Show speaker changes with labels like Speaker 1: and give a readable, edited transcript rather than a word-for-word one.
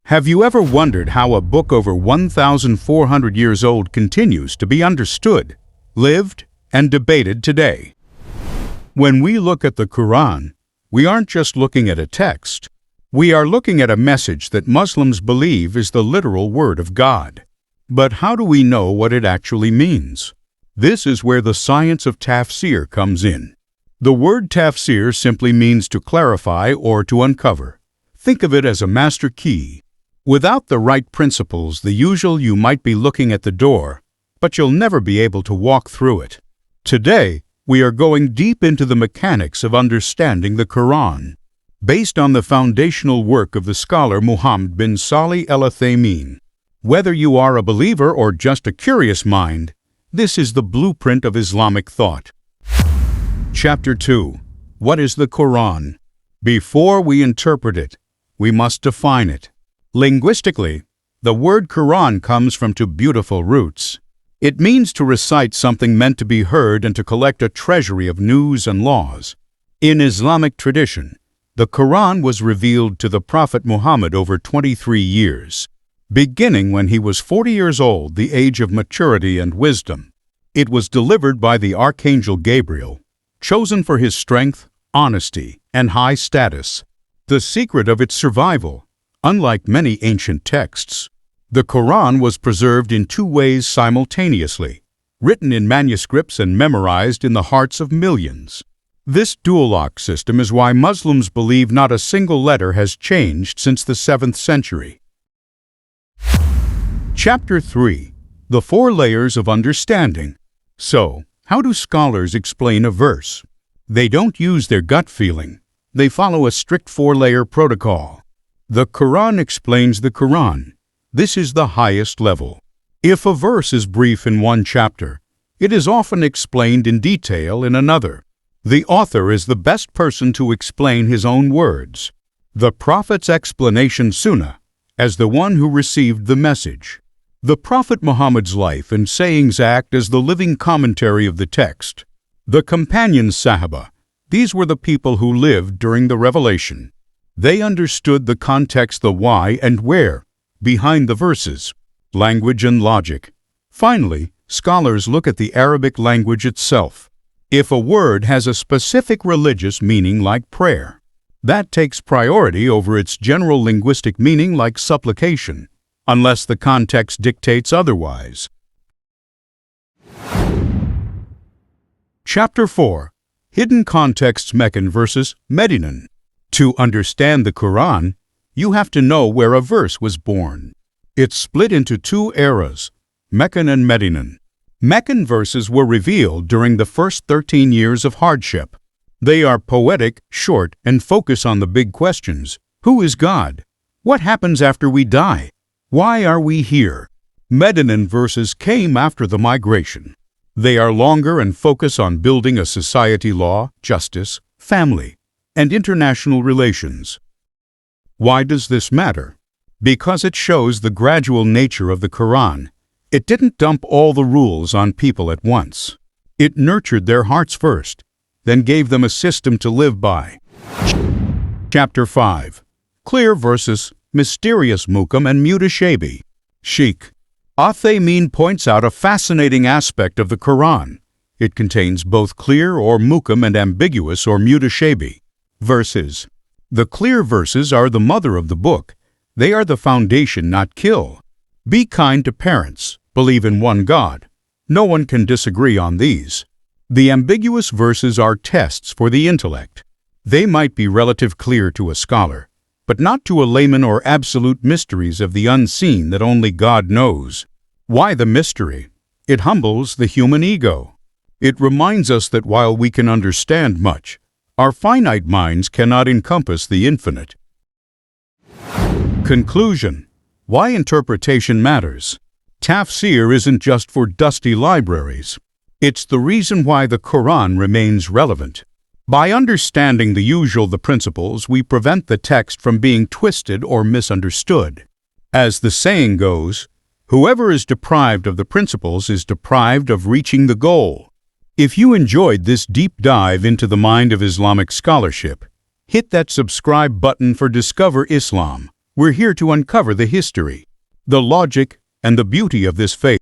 Speaker 1: Have you ever wondered how a book over 1,400 years old continues to be understood, lived, and debated today? When we look at the Quran, we aren't just looking at a text. We are looking at a message that Muslims believe is the literal word of God. But how do we know what it actually means? This is where the science of Tafseer comes in. The word Tafseer simply means to clarify or to uncover. Think of it as a master key. Without the right principles, the usual you might be looking at the door, but you'll never be able to walk through it. Today, we are going deep into the mechanics of understanding the Quran, based on the foundational work of the scholar Muhammad bin Salih al-Uthaymeen. Whether you are a believer or just a curious mind, this is the blueprint of Islamic thought. Chapter 2. What is the Quran? Before we interpret it, we must define it. Linguistically, the word Quran comes from two beautiful roots. It means to recite something meant to be heard and to collect a treasury of news and laws. In Islamic tradition, the Quran was revealed to the Prophet Muhammad over 23 years, beginning when he was 40 years old, the age of maturity and wisdom. It was delivered by the Archangel Gabriel, chosen for his strength, honesty, and high status. The secret of its survival, unlike many ancient texts, the Quran was preserved in two ways simultaneously, written in manuscripts and memorized in the hearts of millions. This dual-lock system is why Muslims believe not a single letter has changed since the 7th century. Chapter 3. The Four Layers of Understanding. So, how do scholars explain a verse? They don't use their gut feeling. They follow a strict four-layer protocol. The Quran explains the Quran. This is the highest level. If a verse is brief in one chapter, it is often explained in detail in another. The author is the best person to explain his own words. The Prophet's explanation Sunnah, as the one who received the message. The Prophet Muhammad's life and sayings act as the living commentary of the text. The companions Sahaba, these were the people who lived during the revelation. They understood the context, the why and where, behind the verses, language and logic. Finally, scholars look at the Arabic language itself. If a word has a specific religious meaning like prayer, that takes priority over its general linguistic meaning like supplication, unless the context dictates otherwise. Chapter 4. Hidden Contexts Meccan versus Medinan. To understand the Quran, you have to know where a verse was born. It's split into two eras, Meccan and Medinan. Meccan verses were revealed during the first 13 years of hardship. They are poetic, short, and focus on the big questions. Who is God? What happens after we die? Why are we here? Medinan verses came after the migration. They are longer and focus on building a society, law, justice, family, and international relations. Why does this matter? Because it shows the gradual nature of the Quran. It didn't dump all the rules on people at once. It nurtured their hearts first, then gave them a system to live by. Chapter 5. Clear versus Mysterious Muhkam and Mutashabi. Sheikh Uthaymeen points out a fascinating aspect of the Quran. It contains both clear or muhkam and ambiguous or mutashabi verses. The clear verses are the mother of the book. They are the foundation, not kill. Be kind to parents. Believe in one God. No one can disagree on these. The ambiguous verses are tests for the intellect. They might be relative clear to a scholar, but not to a layman, or absolute mysteries of the unseen that only God knows. Why the mystery? It humbles the human ego. It reminds us that while we can understand much, our finite minds cannot encompass the infinite. Conclusion. Why interpretation matters. Tafseer isn't just for dusty libraries. It's the reason why the Quran remains relevant. By understanding the principles, we prevent the text from being twisted or misunderstood. As the saying goes, whoever is deprived of the principles is deprived of reaching the goal. If you enjoyed this deep dive into the mind of Islamic scholarship, hit that subscribe button for Discover Islam, We're here to uncover the history, the logic, and the beauty of this faith.